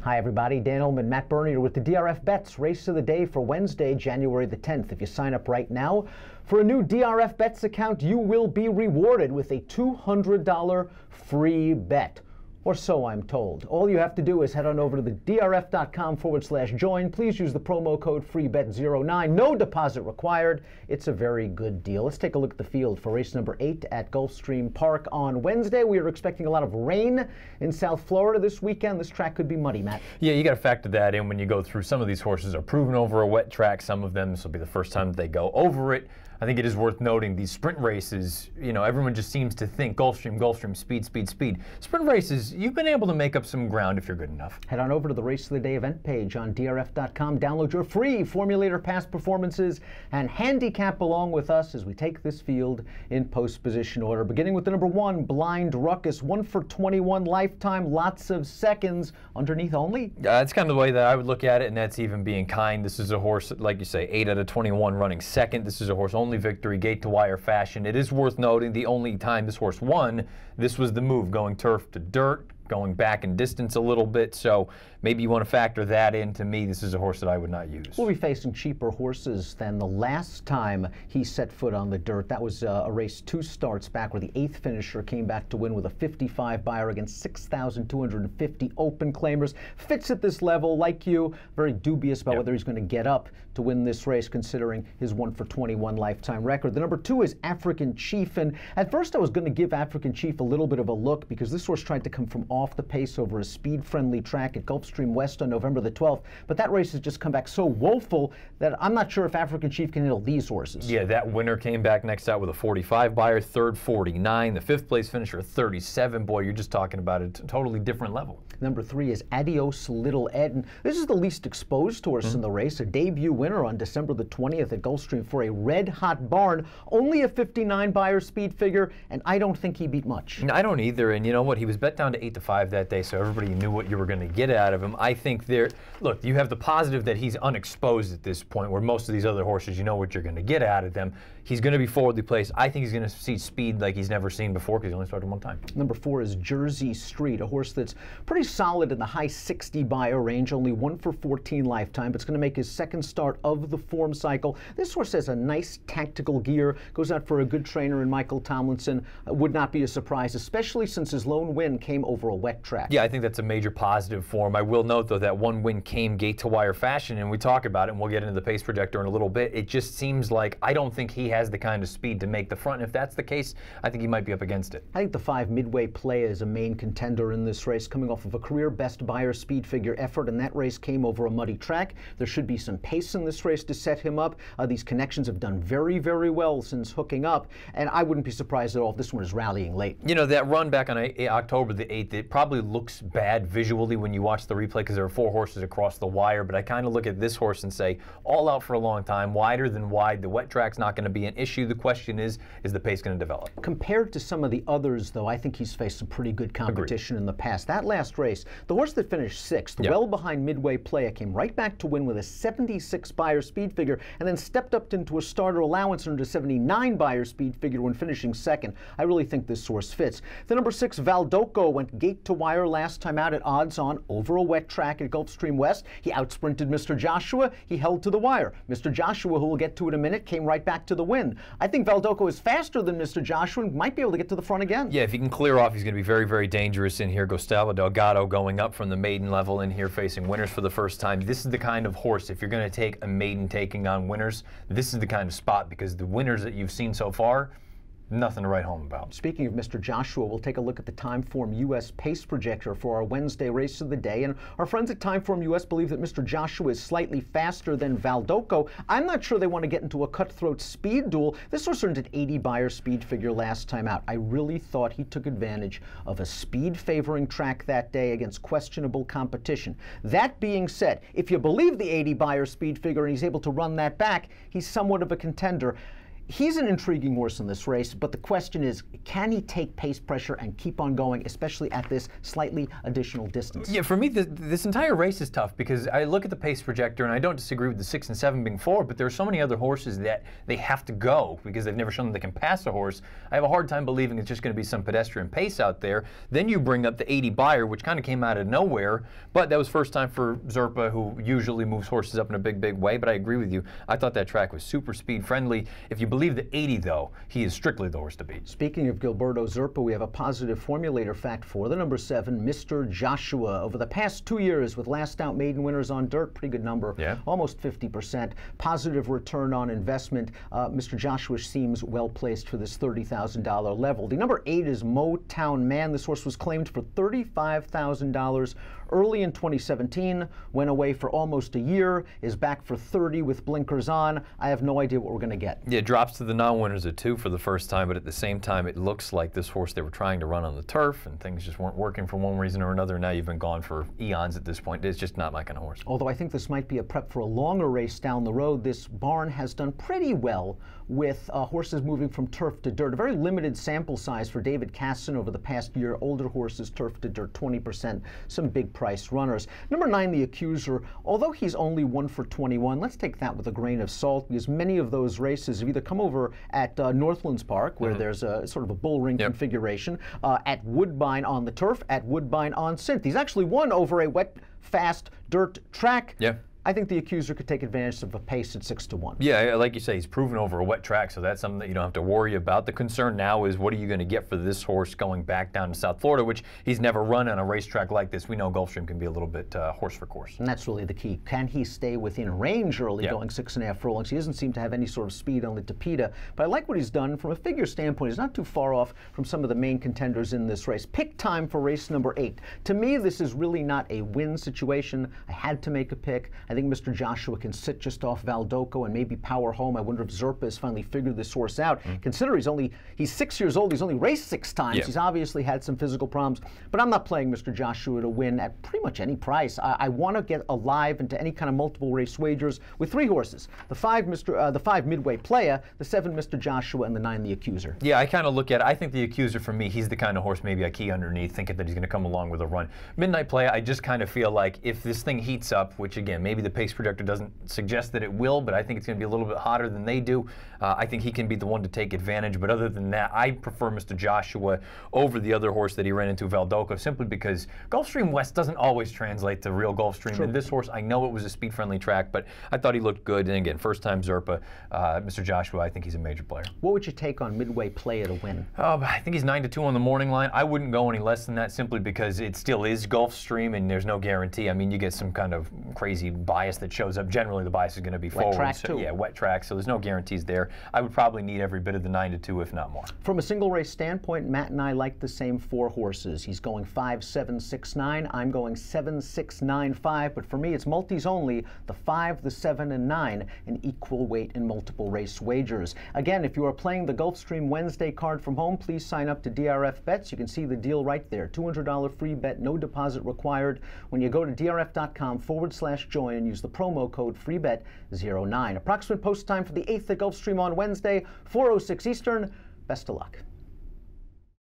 Hi everybody, Dan Illman, Matt Bernier with the DRF Bets Race of the Day for Wednesday, January the 10th. If you sign up right now for a new DRF Bets account, you will be rewarded with a $200 free bet. Or so I'm told. All you have to do is head on over to the drf.com/join. Please use the promo code FREEBET09. No deposit required. It's a very good deal. Let's take a look at the field for race number 8 at Gulfstream Park on Wednesday. We are expecting a lot of rain in South Florida this weekend. This track could be muddy, Matt. Yeah, you got to factor that in when you go through. Some of these horses are proven over a wet track. Some of them, this will be the first time that they go over it. I think it is worth noting these sprint races, you know, everyone just seems to think Gulfstream, Gulfstream, speed, speed, speed. Sprint races, you've been able to make up some ground if you're good enough. Head on over to the Race of the Day event page on DRF.com. Download your free Formulator past performances and handicap along with us as we take this field in post-position order. Beginning with the number 1, Blind Ruckus, 1 for 21 lifetime, lots of seconds, underneath only. That's kind of the way that I would look at it, and that's even being kind. This is a horse, like you say, 8 out of 21 running second. This is a horse only victory, gate to wire fashion. It is worth noting the only time this horse won, this was the move, going turf to dirt, going back in distance a little bit, so maybe you want to factor that in. To me, this is a horse that I would not use. We'll be facing cheaper horses than the last time he set foot on the dirt. That was a race 2 starts back where the 8th finisher came back to win with a 55 buyer against 6,250 open claimers. Fits at this level, like you, very dubious about whether he's going to get up to win this race considering his 1 for 21 lifetime record. The number 2 is African Chief, and at first I was going to give African Chief a little bit of a look because this horse tried to come from off the pace over a speed-friendly track at Gulfstream West on November the 12th, but that race has just come back so woeful that I'm not sure if African Chief can handle these horses. Yeah, that winner came back next out with a 45 buyer, third 49, the 5th place finisher 37. Boy, you're just talking about a totally different level. Number 3 is Adios Little Ed, and this is the least exposed horse in the race, a debut winner on December the 20th at Gulfstream for a red-hot barn, only a 59 buyer speed figure, and I don't think he beat much. I don't either, and you know what, he was bet down to 8-5 that day, so everybody knew what you were going to get out of him. I think look, you have the positive that he's unexposed at this point, where most of these other horses, you know what you're going to get out of them. He's going to be forwardly placed. I think he's going to see speed like he's never seen before because he only started one time. Number 4 is Jersey Street, a horse that's pretty solid in the high 60 buyer range, only 1 for 14 lifetime, but it's going to make his second start of the form cycle. This horse has a nice tactical gear, goes out for a good trainer in Michael Tomlinson. Would not be a surprise, especially since his lone win came over a wet track. Yeah, I think that's a major positive for him. I will note, though, that one win came gate to wire fashion, and we talk about it, and we'll get into the pace projector in a little bit. It just seems like I don't think he has the kind of speed to make the front. And if that's the case, I think he might be up against it. I think the 5 Midway Play is a main contender in this race, coming off of a career best buyer speed figure effort, and that race came over a muddy track. There should be some pace in this race to set him up. These connections have done very, very well since hooking up, and I wouldn't be surprised at all if this one is rallying late. You know, that run back on October the 8th, it probably looks bad visually when you watch the replay because there are 4 horses across the wire, but I kind of look at this horse and say, all out for a long time, wider than wide. The wet track's not going to be an issue. The question is the pace going to develop? Compared to some of the others, though, I think he's faced some pretty good competition in the past. That last race, the horse that finished 6th, well behind Midway Play, came right back to win with a 76 buyer speed figure and then stepped up into a starter allowance under 79 buyer speed figure when finishing 2nd. I really think this horse fits. The number 6, Valdoco, went gate to wire last time out at odds on over a wet track at Gulfstream West. He outsprinted Mr. Joshua. He held to the wire. Mr. Joshua, who we'll get to in a minute, came right back to the win. I think Valdoco is faster than Mr. Joshua and might be able to get to the front again. Yeah, if he can clear off, he's going to be very, very dangerous in here. Gustavo Delgado going up from the maiden level in here, facing winners for the first time. This is the kind of horse, if you're going to take a maiden taking on winners, this is the kind of spot because the winners that you've seen so far, nothing to write home about. Speaking of Mr. Joshua, we'll take a look at the Timeform US pace projector for our Wednesday race of the day. And our friends at Timeform US believe that Mr. Joshua is slightly faster than Valdoco. I'm not sure they want to get into a cutthroat speed duel. This was earned an 80 buyer speed figure last time out. I really thought he took advantage of a speed favoring track that day against questionable competition. That being said, if you believe the 80 buyer speed figure and he's able to run that back, he's somewhat of a contender. He's an intriguing horse in this race, but the question is, can he take pace pressure and keep on going, especially at this slightly additional distance? Yeah, for me, this entire race is tough because I look at the pace projector, and I don't disagree with the 6 and 7 being forward, but there are so many other horses that they have to go because they've never shown that they can pass a horse. I have a hard time believing it's just going to be some pedestrian pace out there. Then you bring up the 80 Buyer, which kind of came out of nowhere, but that was first time for Zerpa, who usually moves horses up in a big way, but I agree with you. I thought that track was super speed friendly. If you believe the 80, though, he is strictly the horse to beat. Speaking of Gilberto Zerpa, we have a positive formulator fact for the number 7, Mr. Joshua. Over the past 2 years, with last out maiden winners on dirt, pretty good number, almost 50%. Positive return on investment. Mr. Joshua seems well placed for this $30,000 level. The number 8 is Motown Man. This horse was claimed for $35,000 early in 2017, went away for almost a year, is back for 30 with blinkers on. I have no idea what we're going to get. Yeah, drops to the non-winners at 2 for the first time, but at the same time, it looks like this horse they were trying to run on the turf, and things just weren't working for one reason or another. Now you've been gone for eons at this point. It's just not my kind of horse. Although I think this might be a prep for a longer race down the road, this barn has done pretty well with horses moving from turf to dirt. A very limited sample size for David Casson over the past year. Older horses, turf to dirt, 20%. Some big price runners. Number 9, the Accuser. Although he's only 1 for 21, let's take that with a grain of salt, because many of those races have either come over at Northlands Park, where there's a sort of a bull ring configuration, at Woodbine on the turf, at Woodbine on synth. He's actually won over a wet, fast dirt track. I think the Accuser could take advantage of a pace at 6-1. Yeah, like you say, he's proven over a wet track, so that's something that you don't have to worry about. The concern now is, what are you going to get for this horse going back down to South Florida, which he's never run on a racetrack like this. We know Gulfstream can be a little bit horse for course. And that's really the key. Can he stay within range early, going 6.5 furlongs? He doesn't seem to have any sort of speed on the Tapeta, but I like what he's done from a figure standpoint. He's not too far off from some of the main contenders in this race. Pick time for race number 8. To me, this is really not a win situation. I had to make a pick. I think Mr. Joshua can sit just off Valdoco and maybe power home. I wonder if Zerpa has finally figured this horse out. Consider he's 6 years old. He's only raced 6 times. He's obviously had some physical problems, but I'm not playing Mr. Joshua to win at pretty much any price. I want to get alive into any kind of multiple race wagers with 3 horses: the 5 Midway Playa, the 7 Mr. Joshua, and the 9 the Accuser. Yeah, I kind of look at it. I think the Accuser, for me, he's the kind of horse maybe I key underneath, thinking that he's going to come along with a run. Midnight Playa, I just kind of feel like if this thing heats up, which again, maybe the pace projector doesn't suggest that it will, but I think it's going to be a little bit hotter than they do. I think he can be the one to take advantage, but other than that, I prefer Mr. Joshua over the other horse that he ran into, Valdoco, simply because Gulfstream West doesn't always translate to real Gulfstream. And this horse, I know it was a speed-friendly track, but I thought he looked good. And again, first time Zerpa, Mr. Joshua, I think he's a major player. What would you take on Midway Playa to win? I think he's 9-2 on the morning line. I wouldn't go any less than that, simply because it still is Gulfstream, and there's no guarantee. I mean, you get some kind of crazy bias that shows up. Generally, the bias is going to be forward. Wet track, too. Yeah, wet track, so there's no guarantees there. I would probably need every bit of the 9-2, if not more. From a single race standpoint, Matt and I like the same 4 horses. He's going 5, 7, 6, 9. I'm going 7, 6, 9, 5. But for me, it's multis only. The 5, the 7, and 9, an equal weight in multiple race wagers. Again, if you are playing the Gulfstream Wednesday card from home, please sign up to DRF Bets. You can see the deal right there. $200 free bet, no deposit required. When you go to drf.com/join and use the promo code FREEBET09. Approximate post time for the 8th at Gulfstream on Wednesday, 4:06 Eastern. Best of luck.